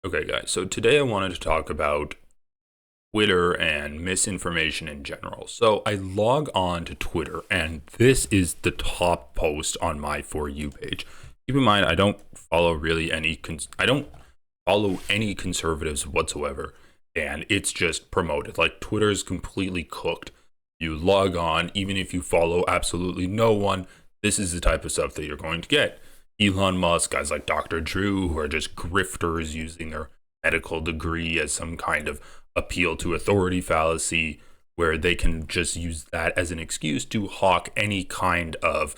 Okay, guys, so today I wanted to talk about Twitter and misinformation in general. So I log on to Twitter, and this is the top post on my For You page. Keep in mind, I don't follow I don't follow any conservatives whatsoever, and it's just promoted. Like, Twitter is completely cooked. You log on, even if you follow absolutely no one, this is the type of stuff that you're going to get. Elon Musk, guys like Dr. Drew, who are just grifters using their medical degree as some kind of appeal to authority fallacy, where they can just use that as an excuse to hawk any kind of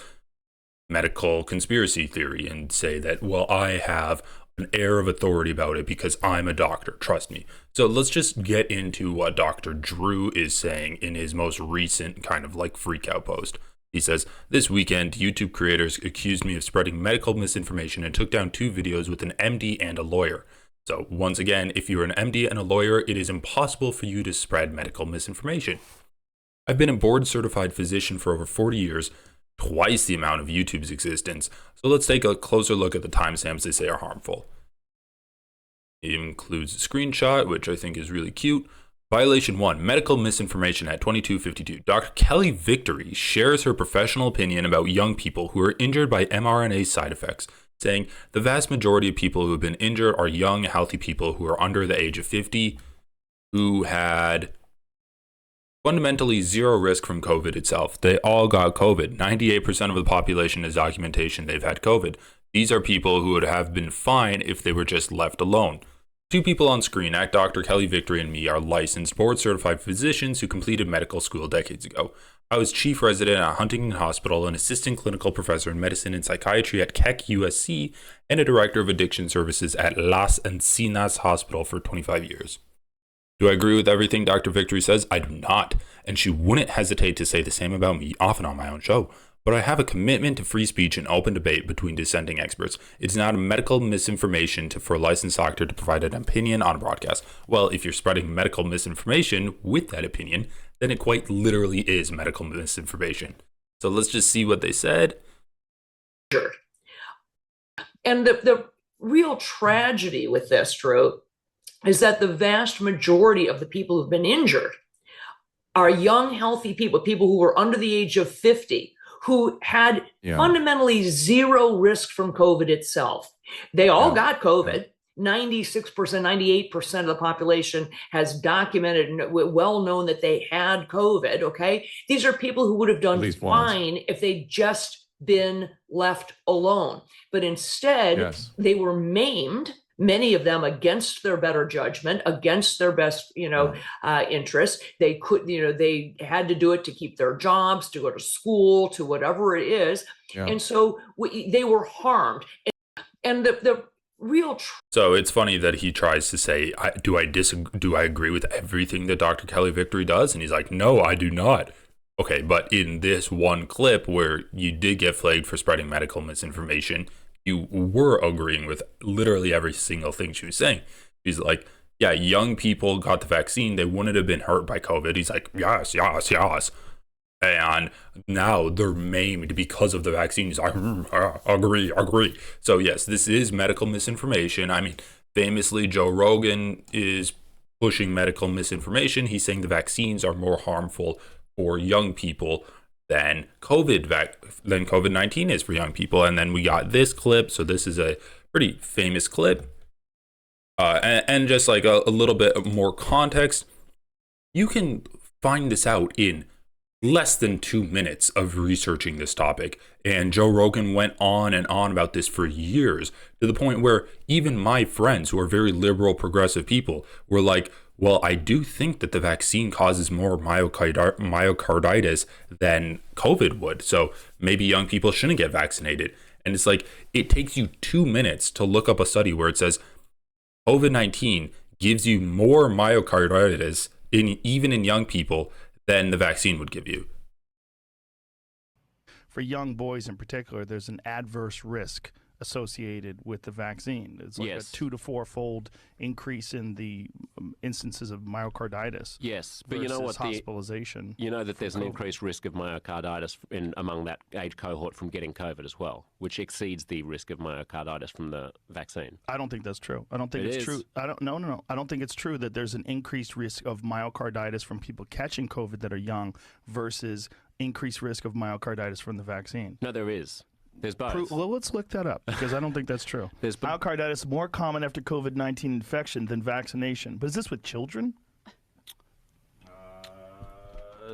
medical conspiracy theory and say that, well, I have an air of authority about it because I'm a doctor, trust me. So let's just get into what Dr. Drew is saying in his most recent kind of like freak out post. He says, "This weekend, YouTube creators accused me of spreading medical misinformation and took down 2 videos with an MD and a lawyer. So once again, if you're an MD and a lawyer, it is impossible for you to spread medical misinformation. I've been a board certified physician for over 40 years, twice the amount of YouTube's existence. So let's take a closer look at the timestamps they say are harmful." It includes a screenshot, which I think is really cute. Violation 1, medical misinformation at 22:52. Dr. Kelly Victory shares her professional opinion about young people who are injured by mRNA side effects, saying the vast majority of people who have been injured are young, healthy people who are under the age of 50, who had fundamentally zero risk from COVID itself. They all got COVID. 98% of the population has documentation they've had COVID. These are people who would have been fine if they were just left alone. 2 people on screen, at Dr. Kelly Victory and me, are licensed board-certified physicians who completed medical school decades ago. I was chief resident at Huntington Hospital, an assistant clinical professor in medicine and psychiatry at Keck USC, and a director of addiction services at Las Encinas Hospital for 25 years. Do I agree with everything Dr. Victory says? I do not, and she wouldn't hesitate to say the same about me often on my own show. But I have a commitment to free speech and open debate between dissenting experts. It's not a medical misinformation for a licensed doctor to provide an opinion on a broadcast. Well, if you're spreading medical misinformation with that opinion, then it quite literally is medical misinformation. So let's just see what they said. And the real tragedy with this, Drew, is that the vast majority of the people who've been injured are young, healthy people, people who were under the age of 50, who had fundamentally zero risk from COVID itself. They all got COVID. 96%, 98% of the population has documented and well known that they had COVID, okay? These are people who would have done fine if they'd just been left alone. But instead, they were maimed, many of them against their better judgment, against their best, interests. They could, they had to do it to keep their jobs, to go to school, to whatever it is. And so they were harmed. And the real So it's funny that he tries to say, do I agree with everything that Dr. Kelly Victory does? And he's like, no, I do not. Okay, but in this one clip where you did get flagged for spreading medical misinformation, you were agreeing with literally every single thing she was saying. She's like, yeah, young people got the vaccine. They wouldn't have been hurt by COVID. He's like, yes, yes, yes. And now they're maimed because of the vaccine. He's like, agree. So yes, this is medical misinformation. I mean, famously, Joe Rogan is pushing medical misinformation. He's saying the vaccines are more harmful for young people than COVID-19 is for young people. And then we got this clip. So this is a pretty famous clip. And just like a little bit more context, you can find this out in less than 2 minutes of researching this topic. And Joe Rogan went on and on about this for years, to the point where even my friends who are very liberal, progressive people were like, well, I do think that the vaccine causes more myocarditis than COVID would. So maybe young people shouldn't get vaccinated. And it's like, it takes you 2 minutes to look up a study where it says COVID-19 gives you more myocarditis even in young people than the vaccine would give you. For young boys in particular, there's an adverse risk associated with the vaccine. It's like Yes. a 2 to 4-fold increase in the instances of myocarditis. Yes, but you know versus what? Hospitalization. You know that there's an COVID. increased risk of myocarditis among that age cohort from getting COVID as well, which exceeds the risk of myocarditis from the vaccine. I don't think that's true. I don't think It it's is. true. No. I don't think it's true that there's an increased risk of myocarditis from people catching COVID that are young versus increased risk of myocarditis from the vaccine. No, there is. There's both. Well, let's look that up because I don't think that's true. There's bo- Myocarditis is more common after COVID-19 infection than vaccination. But is this with children?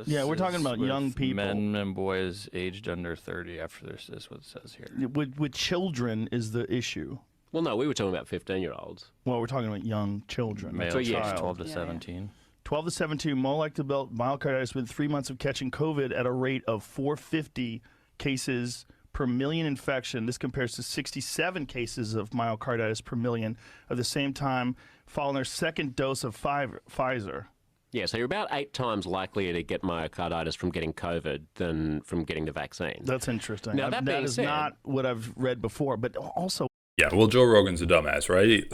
Yeah, we're talking about With young people. Men and boys aged under 30 after this is what it says here. With children is the issue. Well, no, we were talking about 15-year-olds. Well, we're talking about young children. Male So, yes. child, 12 to Yeah. 17. 12 to 17 more likely to develop myocarditis within 3 months of catching COVID at a rate of 450 cases per million infection. This compares to 67 cases of myocarditis per million at the same time following their second dose of Pfizer. Yeah, so you're about 8 times likelier to get myocarditis from getting COVID than from getting the vaccine. That's interesting. Now, that being is said- not what I've read before, but also Yeah, well, Joe Rogan's a dumbass, right?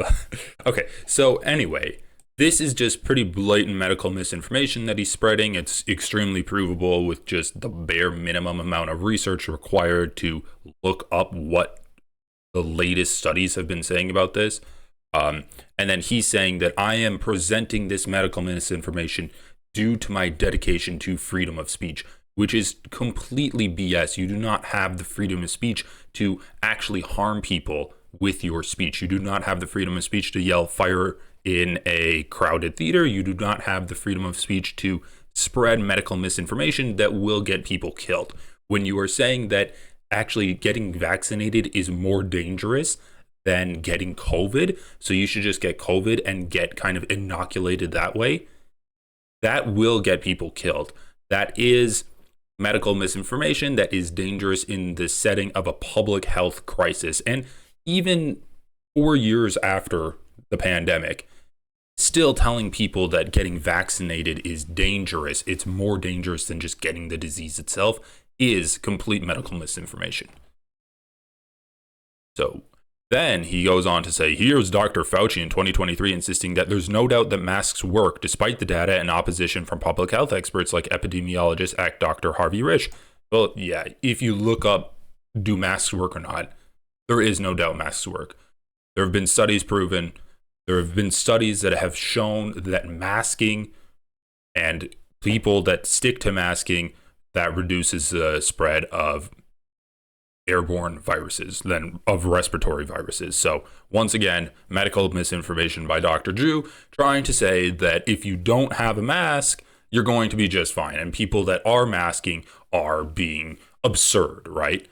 Okay, so anyway, this is just pretty blatant medical misinformation that he's spreading. It's extremely provable with just the bare minimum amount of research required to look up what the latest studies have been saying about this. And then he's saying that I am presenting this medical misinformation due to my dedication to freedom of speech, which is completely BS. You do not have the freedom of speech to actually harm people with your speech. You do not have the freedom of speech to yell fire in a crowded theater. You do not have the freedom of speech to spread medical misinformation that will get people killed. When you are saying that actually getting vaccinated is more dangerous than getting COVID, so you should just get COVID and get kind of inoculated that way, that will get people killed. That is medical misinformation that is dangerous in the setting of a public health crisis. And even 4 years after the pandemic, still telling people that getting vaccinated is dangerous, it's more dangerous than just getting the disease itself, is complete medical misinformation. So then he goes on to say, here's Dr. Fauci in 2023 insisting that there's no doubt that masks work despite the data and opposition from public health experts like epidemiologist Dr. Harvey Risch. Well, yeah, if you look up, do masks work or not, there is no doubt masks work. There have been studies proven, there have been studies that have shown that masking and people that stick to masking, that reduces the spread of airborne viruses than of respiratory viruses. So once again, medical misinformation by Dr. Drew trying to say that if you don't have a mask, you're going to be just fine. And people that are masking are being absurd, right?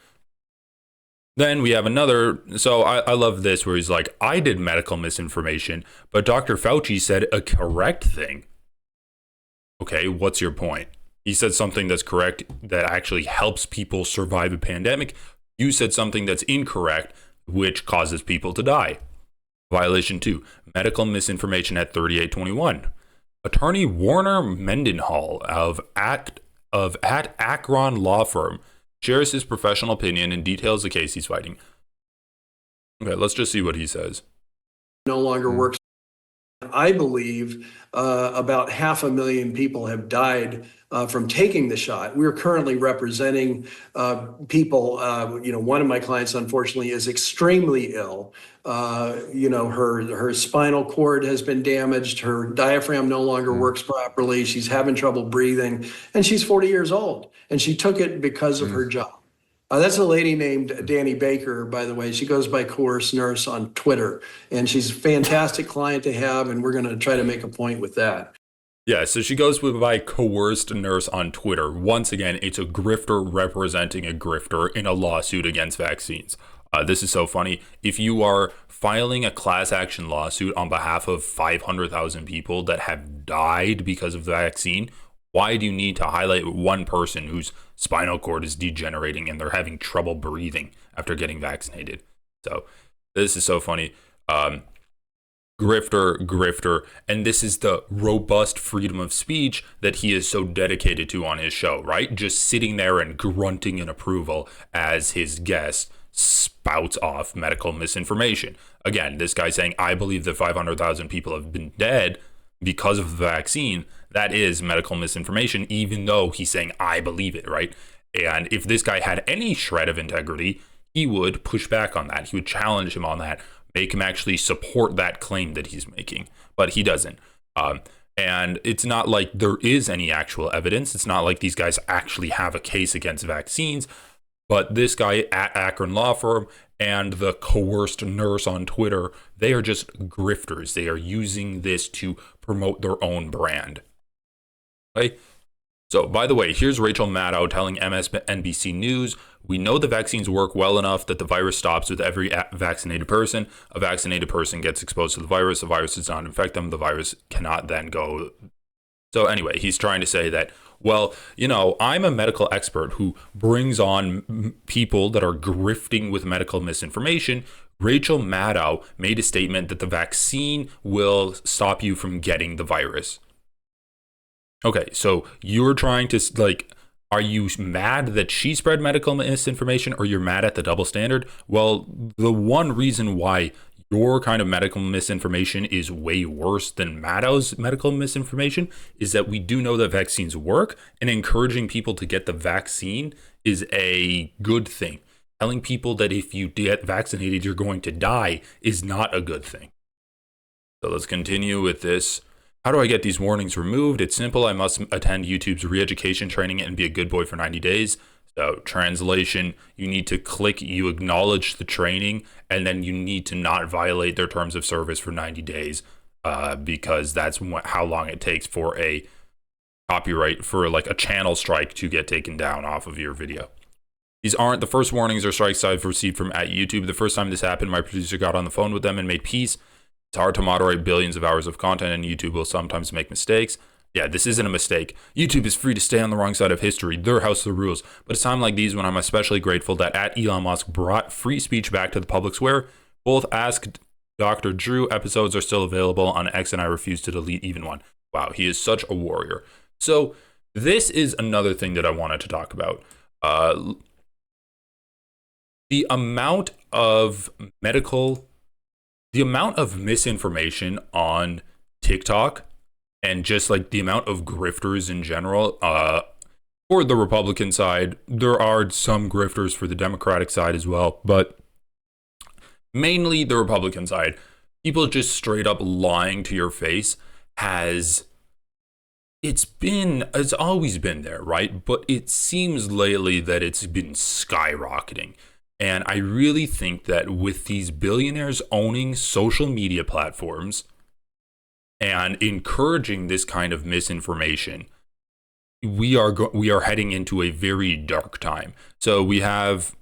Then we have another, so I love this where he's like, I did medical misinformation, but Dr. Fauci said a correct thing. Okay, what's your point? He said something that's correct that actually helps people survive a pandemic. You said something that's incorrect, which causes people to die. Violation 2, medical misinformation at 3821. Attorney Warner Mendenhall of at Akron Law Firm shares his professional opinion and details the case he's fighting. Okay, let's just see what he says. No longer works. I believe about 500,000 people have died from taking the shot. We're currently representing people. One of my clients, unfortunately, is extremely ill. Her spinal cord has been damaged. Her diaphragm no longer works properly. She's having trouble breathing, and she's 40 years old. And she took it because of her job. That's a lady named Danny Baker, by the way. She goes by Coerced Nurse on Twitter, and she's a fantastic client to have, and we're going to try to make a point with that. Yeah, so she goes by Coerced Nurse on Twitter. Once again, it's a grifter representing a grifter in a lawsuit against vaccines. This is so funny. If you are filing a class action lawsuit on behalf of 500,000 people that have died because of the vaccine, why do you need to highlight one person whose spinal cord is degenerating and they're having trouble breathing after getting vaccinated? So this is so funny. Grifter, and this is the robust freedom of speech that he is so dedicated to on his show, right? Just sitting there and grunting in approval as his guest spouts off medical misinformation. Again, this guy saying, I believe that 500,000 people have been dead because of the vaccine. That is medical misinformation, even though he's saying, I believe it, right? And if this guy had any shred of integrity, he would push back on that. He would challenge him on that, make him actually support that claim that he's making. But he doesn't. And it's not like there is any actual evidence. It's not like these guys actually have a case against vaccines. But this guy at Akron Law Firm and the coerced nurse on Twitter, they are just grifters. They are using this to promote their own brand. Okay? So, by the way, here's Rachel Maddow telling MSNBC News, we know the vaccines work well enough that the virus stops with every vaccinated person. A vaccinated person gets exposed to the virus does not infect them. The virus cannot then go. So anyway, he's trying to say that, well, you know, I'm a medical expert who brings on people that are grifting with medical misinformation. Rachel Maddow made a statement that the vaccine will stop you from getting the virus. Okay, so you're trying to, like, are you mad that she spread medical misinformation, or you're mad at the double standard? Well, the one reason why your kind of medical misinformation is way worse than Maddow's medical misinformation is that we do know that vaccines work, and encouraging people to get the vaccine is a good thing. Telling people that if you get vaccinated, you're going to die is not a good thing. So let's continue with this. How do I get these warnings removed? It's simple. I must attend YouTube's re-education training and be a good boy for 90 days. So translation, you need to click, you acknowledge the training, and then you need to not violate their terms of service for 90 days because that's how long it takes for a copyright, for like a channel strike to get taken down off of your video. These aren't the first warnings or strikes I've received from at YouTube. The first time this happened, my producer got on the phone with them and made peace. It's hard to moderate billions of hours of content, and YouTube will sometimes make mistakes. Yeah, this isn't a mistake. YouTube is free to stay on the wrong side of history. Their house of the rules. But it's time like these when I'm especially grateful that at Elon Musk brought free speech back to the public square. Both Ask Dr. Drew episodes are still available on X, and I refuse to delete even one. Wow, he is such a warrior. So this is another thing that I wanted to talk about. The amount of misinformation on TikTok, and just like the amount of grifters in general, for the Republican side, there are some grifters for the Democratic side as well, but mainly the Republican side, people just straight up lying to your face it's always been there, right? But it seems lately that it's been skyrocketing. And I really think that with these billionaires owning social media platforms and encouraging this kind of misinformation, we are heading into a very dark time. So we have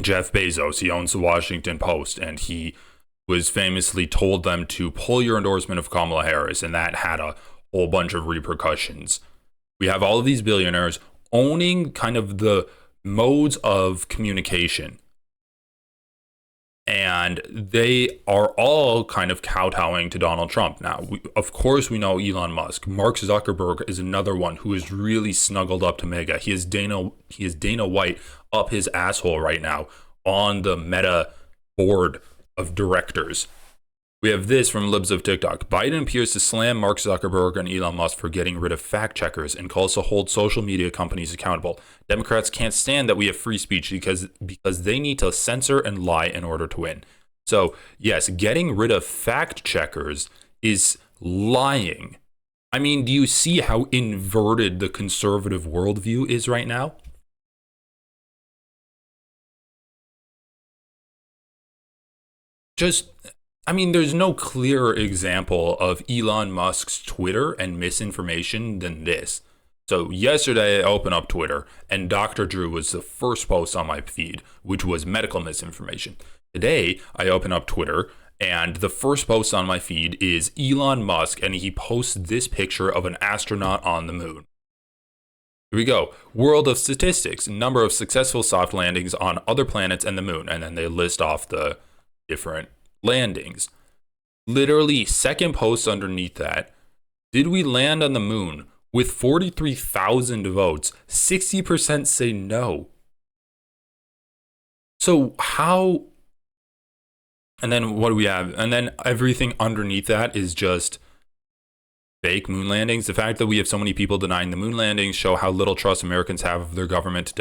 Jeff Bezos. He owns the Washington Post, and he was famously told them to pull your endorsement of Kamala Harris, and that had a whole bunch of repercussions. We have all of these billionaires owning kind of the modes of communication, and they are all kind of kowtowing to Donald Trump. Now, of course, we know Elon Musk. Mark Zuckerberg is another one who is really snuggled up to Mega. He is Dana White up his asshole right now on the Meta board of directors. We have this from Libs of TikTok. Biden appears to slam Mark Zuckerberg and Elon Musk for getting rid of fact checkers and calls to hold social media companies accountable. Democrats can't stand that we have free speech because they need to censor and lie in order to win. So, yes, getting rid of fact checkers is lying. I mean, do you see how inverted the conservative worldview is right now? There's no clearer example of Elon Musk's Twitter and misinformation than this. So yesterday I opened up Twitter and Dr. Drew was the first post on my feed, which was medical misinformation. Today I open up Twitter and the first post on my feed is Elon Musk, and he posts this picture of an astronaut on the moon. Here we go. World of statistics, number of successful soft landings on other planets and the moon. And then they list off the different landings. Literally, second post underneath that. Did we land on the moon? With 43,000 votes, 60% say no. So how, and then what do we have? And then everything underneath that is just fake moon landings. The fact that we have so many people denying the moon landings show how little trust Americans have of their government to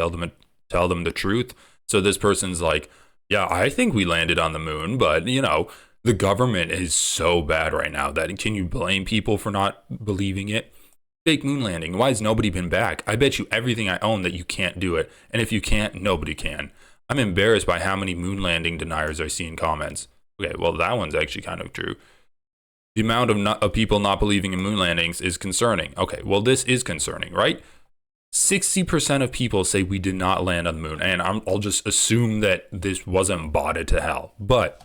tell them the truth. So this person's like, yeah, I think we landed on the moon, but you know, the government is so bad right now that can you blame people for not believing it? Fake moon landing. Why has nobody been back? I bet you everything I own that you can't do it. And if you can't, nobody can. I'm embarrassed by how many moon landing deniers I see in comments. Okay, well, that one's actually kind of true. The amount of people not believing in moon landings is concerning. Okay, well, this is concerning, right? 60% of people say we did not land on the moon. And I'll just assume that this wasn't botted to hell. But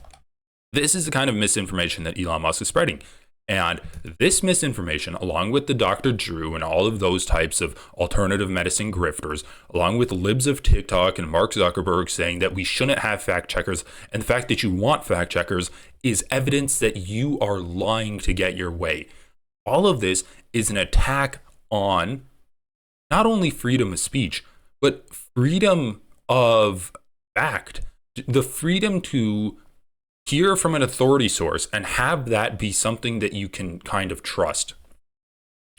this is the kind of misinformation that Elon Musk is spreading. And this misinformation, along with the Dr. Drew and all of those types of alternative medicine grifters, along with libs of TikTok and Mark Zuckerberg saying that we shouldn't have fact checkers, and the fact that you want fact checkers is evidence that you are lying to get your way. All of this is an attack on not only freedom of speech, but freedom of fact, the freedom to hear from an authority source and have that be something that you can kind of trust.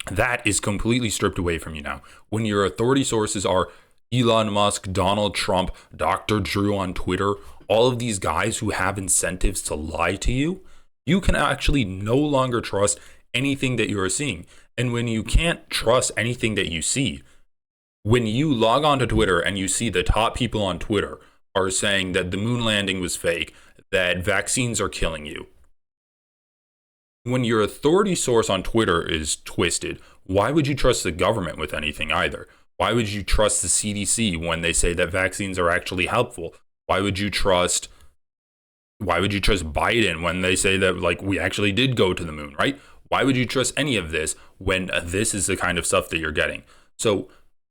That is completely stripped away from you now. When your authority sources are Elon Musk, Donald Trump, Dr. Drew on Twitter, all of these guys who have incentives to lie to you, you can actually no longer trust anything that you're seeing. And when you can't trust anything that you see, when you log on to Twitter and you see the top people on Twitter are saying that the moon landing was fake, that vaccines are killing you. When your authority source on Twitter is twisted, why would you trust the government with anything either? Why would you trust the CDC when they say that vaccines are actually helpful? Why would you trust Biden when they say that like we actually did go to the moon, right? Why would you trust any of this when this is the kind of stuff that you're getting? So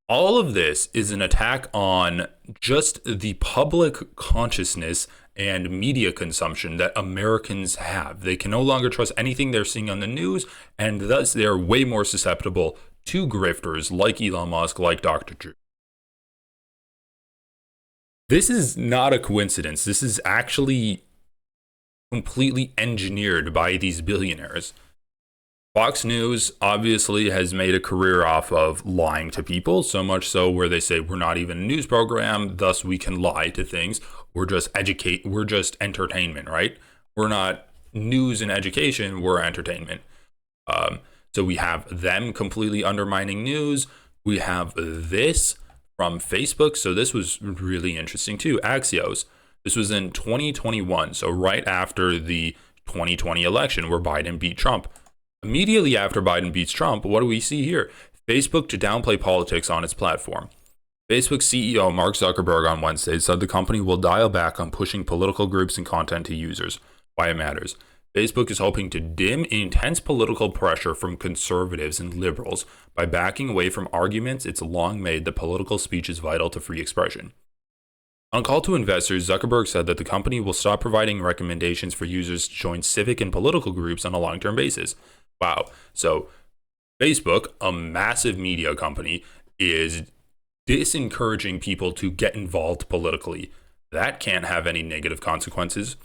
all of this is an attack on just the public consciousness and media consumption that Americans have. They can no longer trust anything they're seeing on the news, and thus they're way more susceptible to grifters like Elon Musk, like Dr. Drew. This is not a coincidence. This is actually completely engineered by these billionaires. Fox News obviously has made a career off of lying to people, so much so where they say we're not even a news program, thus we can lie to things. We're just entertainment, right? We're not news and education, we're entertainment. So we have them completely undermining news. We have this from Facebook. So this was really interesting too. Axios. This was in 2021. So right after the 2020 election where Biden beat Trump. Immediately after Biden beats Trump, what do we see here? Facebook to downplay politics on its platform. Facebook CEO Mark Zuckerberg on Wednesday said the company will dial back on pushing political groups and content to users. Why it matters. Facebook is hoping to dim intense political pressure from conservatives and liberals by backing away from arguments it's long made that political speech is vital to free expression. On a call to investors, Zuckerberg said that the company will stop providing recommendations for users to join civic and political groups on a long-term basis. Wow. So Facebook, a massive media company, is disencouraging people to get involved politically. That can't have any negative consequences.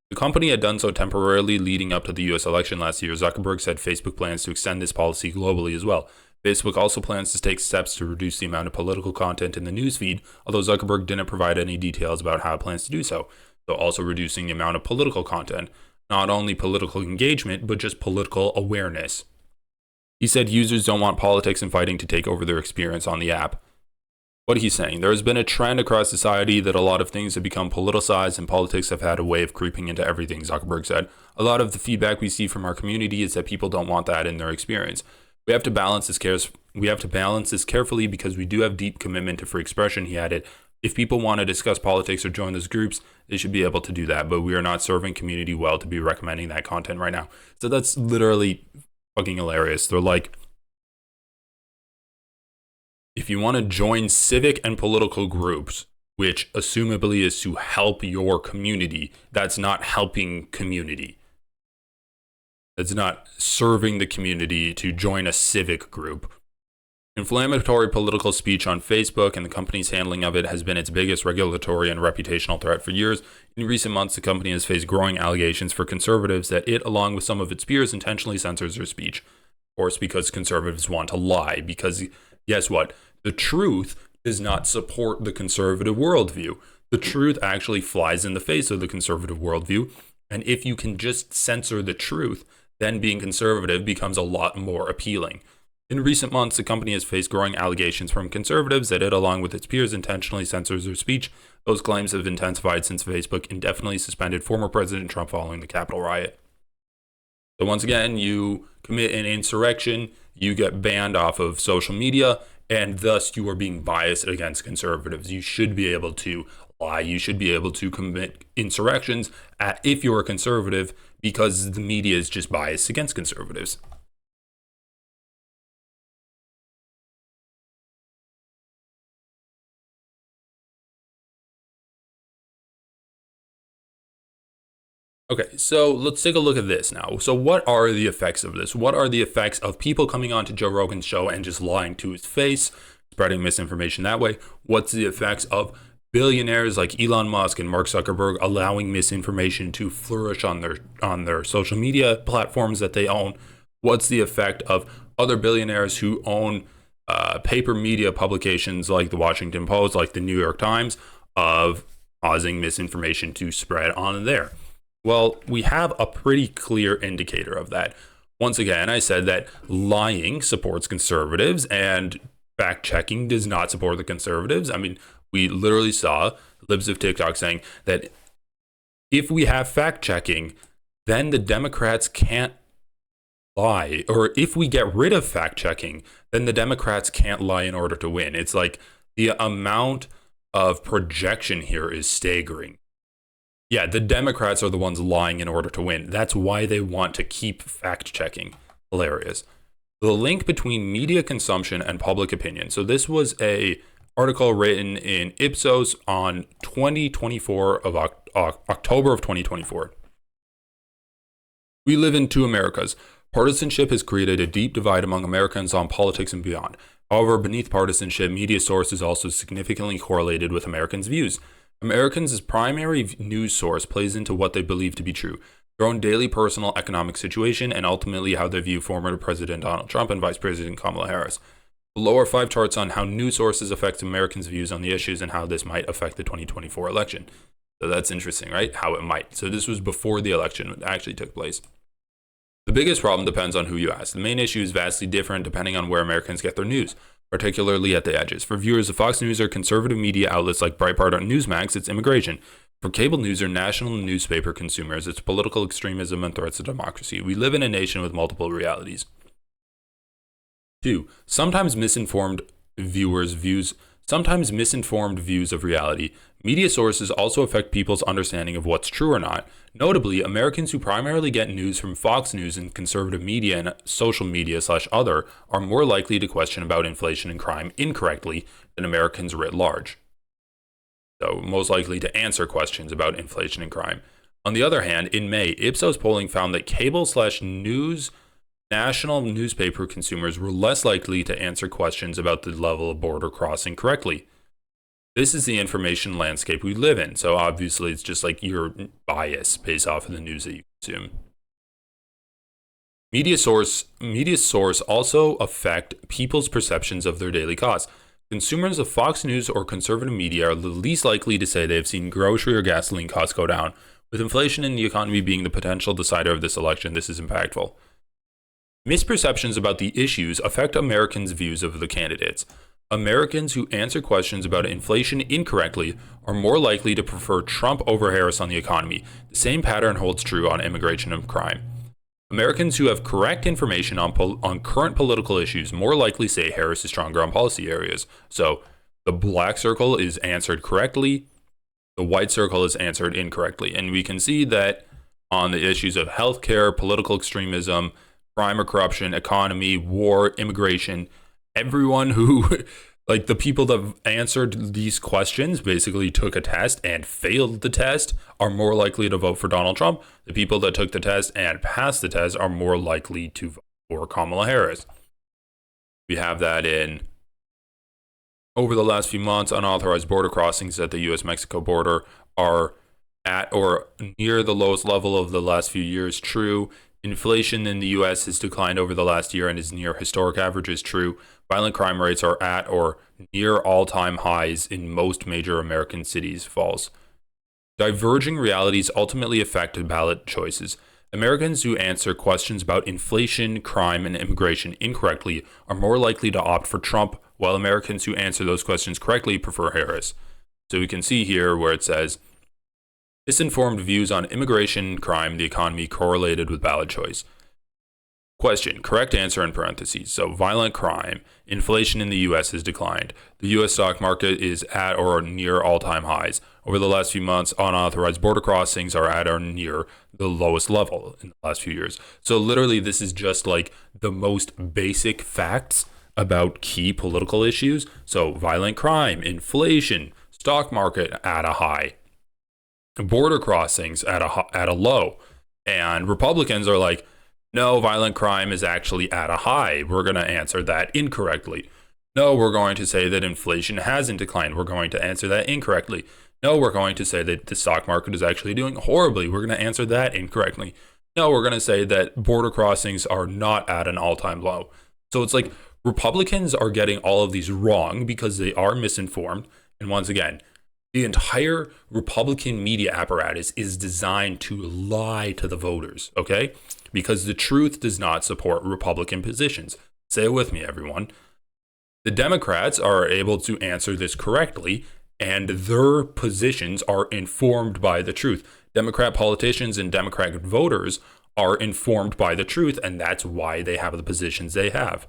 The company had done so temporarily leading up to the US election last year. Zuckerberg said Facebook plans to extend this policy globally as well. Facebook also plans to take steps to reduce the amount of political content in the newsfeed, although Zuckerberg didn't provide any details about how it plans to do so. So also reducing the amount of political content. Not only political engagement, but just political awareness. He said users don't want politics and fighting to take over their experience on the app. What he's saying, there has been a trend across society that a lot of things have become politicized and politics have had a way of creeping into everything, Zuckerberg said. A lot of the feedback we see from our community is that people don't want that in their experience. We have to balance this carefully because we do have deep commitment to free expression, he added. If people want to discuss politics or join those groups, they should be able to do that, but we are not serving community well to be recommending that content right now. So that's literally fucking hilarious. They're like, if you want to join civic and political groups, which assumably is to help your community, that's not helping community. That's not serving the community to join a civic group. Inflammatory political speech on Facebook and the company's handling of it has been its biggest regulatory and reputational threat for years. In recent months, the company has faced growing allegations for conservatives that it, along with some of its peers, intentionally censors their speech. Of course, because conservatives want to lie. Because guess what? The truth does not support the conservative worldview. The truth actually flies in the face of the conservative worldview. And if you can just censor the truth, then being conservative becomes a lot more appealing. In recent months, the company has faced growing allegations from conservatives that it, along with its peers, intentionally censors their speech. Those claims have intensified since Facebook indefinitely suspended former President Trump following the Capitol riot. So once again, you commit an insurrection, you get banned off of social media, and thus you are being biased against conservatives. You should be able to lie. You should be able to commit insurrections if you're a conservative, because the media is just biased against conservatives. Okay, so let's take a look at this now. So what are the effects of this? What are the effects of people coming on to Joe Rogan's show and just lying to his face, spreading misinformation that way? What's the effects of billionaires like Elon Musk and Mark Zuckerberg allowing misinformation to flourish on their social media platforms that they own? What's the effect of other billionaires who own paper media publications like the Washington Post, like the New York Times, of causing misinformation to spread on there? Well, we have a pretty clear indicator of that. Once again, I said that lying supports conservatives and fact-checking does not support the conservatives. I mean, we literally saw libs of TikTok saying that if we have fact-checking, then the Democrats can't lie. Or if we get rid of fact-checking, then the Democrats can't lie in order to win. It's like the amount of projection here is staggering. Yeah, the Democrats are the ones lying in order to win. That's why they want to keep fact-checking. Hilarious. The link between media consumption and public opinion. So this was a article written in Ipsos on 2024 of October of 2024. We live in two Americas. Partisanship has created a deep divide among Americans on politics and beyond. However, beneath partisanship, media source is also significantly correlated with Americans' views. Americans' primary news source plays into what they believe to be true, their own daily personal economic situation, and ultimately how they view former President Donald Trump and Vice President Kamala Harris. Below are 5 charts on how news sources affect Americans' views on the issues and how this might affect the 2024 election. So that's interesting, right? How it might. So this was before the election actually took place. The biggest problem depends on who you ask. The main issue is vastly different depending on where Americans get their news, particularly at the edges. For viewers of Fox News or conservative media outlets like Breitbart or Newsmax, it's immigration. For cable news or national newspaper consumers, it's political extremism and threats to democracy. We live in a nation with multiple realities. 2. Sometimes misinformed views of reality. Media sources also affect people's understanding of what's true or not. Notably, Americans who primarily get news from Fox News and conservative media and social media / other are more likely to question about inflation and crime incorrectly than Americans writ large. So, most likely to answer questions about inflation and crime. On the other hand, in May, Ipsos polling found that cable / news national newspaper consumers were less likely to answer questions about the level of border crossing correctly. This is the information landscape we live in, so obviously it's just like your bias based off of the news that you consume. Media source also affect people's perceptions of their daily costs. Consumers of Fox News or conservative media are the least likely to say they have seen grocery or gasoline costs go down. With inflation and the economy being the potential decider of this election, this is impactful. Misperceptions about the issues affect Americans' views of the candidates. Americans who answer questions about inflation incorrectly are more likely to prefer Trump over Harris on the economy. The same pattern holds true on immigration and crime. Americans who have correct information on current political issues more likely say Harris is stronger on policy areas. So the black circle is answered correctly, the white circle is answered incorrectly. And we can see that on the issues of healthcare, political extremism, crime or corruption, economy, war, immigration, everyone who, like the people that answered these questions basically took a test and failed the test are more likely to vote for Donald Trump. The people that took the test and passed the test are more likely to vote for Kamala Harris. We have that in over the last few months, unauthorized border crossings at the U.S.-Mexico border are at or near the lowest level of the last few years. True. Inflation in the U.S. has declined over the last year and is near historic averages. True. Violent crime rates are at or near all-time highs in most major American cities. False. Diverging realities ultimately affect ballot choices. Americans who answer questions about inflation, crime, and immigration incorrectly are more likely to opt for Trump, while Americans who answer those questions correctly prefer Harris. So we can see here where it says, misinformed views on immigration, crime, the economy correlated with ballot choice. Question, correct answer in parentheses. So violent crime, inflation in the U.S. has declined. The U.S. stock market is at or near all-time highs. Over the last few months, unauthorized border crossings are at or near the lowest level in the last few years. So literally, this is just like the most basic facts about key political issues. So violent crime, inflation, stock market at a high, border crossings at a low. And Republicans are like, no, violent crime is actually at a high. We're going to answer that incorrectly. No, we're going to say that inflation hasn't declined. We're going to answer that incorrectly. No, we're going to say that the stock market is actually doing horribly. We're going to answer that incorrectly. No, we're going to say that border crossings are not at an all-time low. So it's like Republicans are getting all of these wrong because they are misinformed. And once again, the entire Republican media apparatus is designed to lie to the voters, okay? Because the truth does not support Republican positions. Say it with me, everyone. The Democrats are able to answer this correctly, and their positions are informed by the truth. Democrat politicians and Democrat voters are informed by the truth, and that's why they have the positions they have.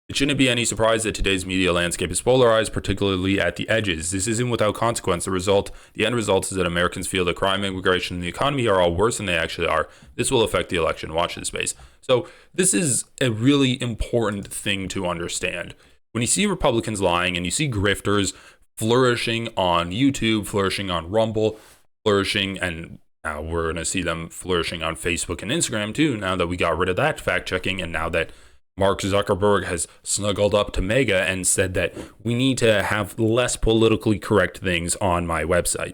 It shouldn't be any surprise that today's media landscape is polarized, particularly at the edges. This isn't without consequence. The end result is that Americans feel that crime, immigration, and the economy are all worse than they actually are. This will affect the election. Watch this space. So this is a really important thing to understand. When you see Republicans lying and you see grifters flourishing on YouTube, flourishing on Rumble, flourishing, and now we're going to see them flourishing on Facebook and Instagram too, now that we got rid of that fact checking, and now that Mark Zuckerberg has snuggled up to Mega and said that we need to have less politically correct things on my website.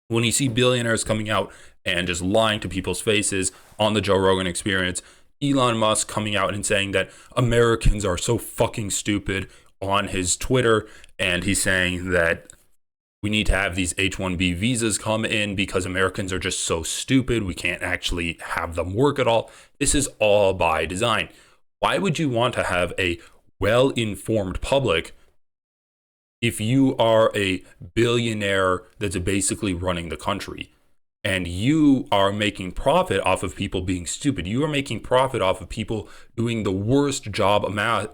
When you see billionaires coming out and just lying to people's faces on the Joe Rogan Experience, Elon Musk coming out and saying that Americans are so fucking stupid on his Twitter, and he's saying that we need to have these H-1B visas come in because Americans are just so stupid, we can't actually have them work at all. This is all by design. Why would you want to have a well-informed public if you are a billionaire that's basically running the country and you are making profit off of people being stupid? You are making profit off of people doing the worst job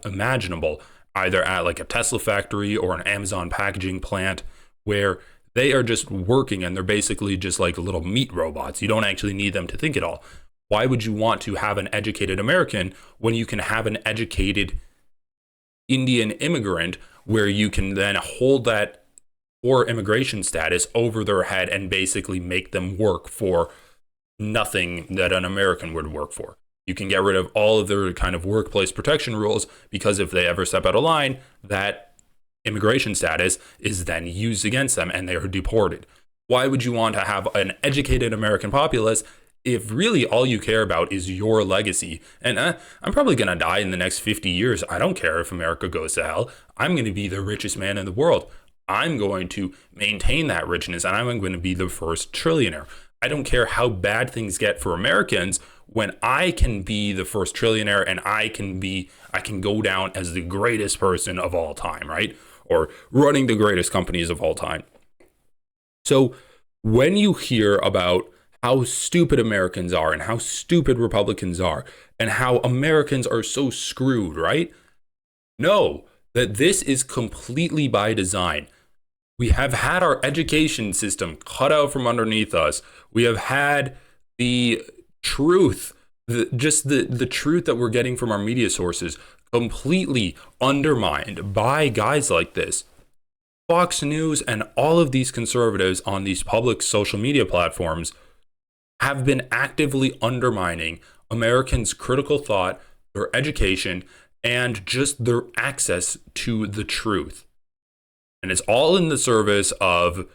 imaginable, either at like a Tesla factory or an Amazon packaging plant, where they are just working and they're basically just like little meat robots. You don't actually need them to think at all. Why would you want to have an educated American when you can have an educated Indian immigrant where you can then hold that poor immigration status over their head and basically make them work for nothing that an American would work for? You can get rid of all of their kind of workplace protection rules, because if they ever step out of line, that immigration status is then used against them and they are deported. Why would you want to have an educated American populace if really all you care about is your legacy? And I'm probably going to die in the next 50 years. I don't care if America goes to hell. I'm going to be the richest man in the world. I'm going to maintain that richness, and I'm going to be the first trillionaire. I don't care how bad things get for Americans when I can be the first trillionaire and I can go down as the greatest person of all time, right? Or running the greatest companies of all time. So when you hear about how stupid Americans are and how stupid Republicans are and how Americans are so screwed, right? Know that this is completely by design. We have had our education system cut out from underneath us. We have had the truth, the truth that we're getting from our media sources completely undermined by guys like this. Fox News and all of these conservatives on these public social media platforms have been actively undermining Americans' critical thought, their education, and just their access to the truth. And it's all in the service of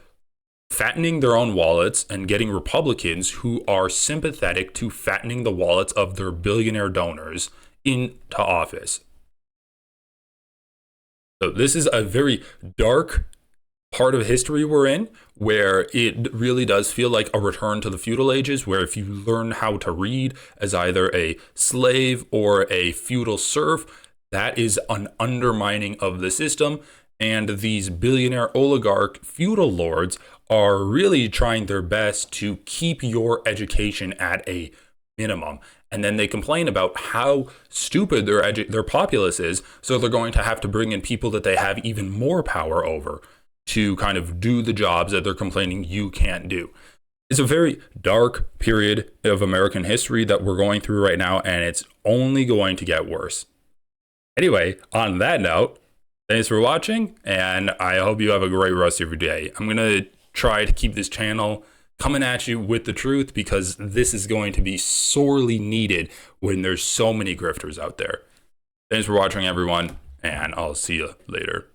fattening their own wallets and getting Republicans who are sympathetic to fattening the wallets of their billionaire donors into office. So this is a very dark part of history we're in, where it really does feel like a return to the feudal ages, where if you learn how to read as either a slave or a feudal serf, that is an undermining of the system. And these billionaire oligarch feudal lords are really trying their best to keep your education at a minimum. And then they complain about how stupid their populace is, so they're going to have to bring in people that they have even more power over to kind of do the jobs that they're complaining you can't do. It's a very dark period of American history that we're going through right now, and it's only going to get worse. Anyway, on that note, thanks for watching, and I hope you have a great rest of your day. I'm going to try to keep this channel coming at you with the truth, because this is going to be sorely needed when there's so many grifters out there. Thanks for watching, everyone, and I'll see you later.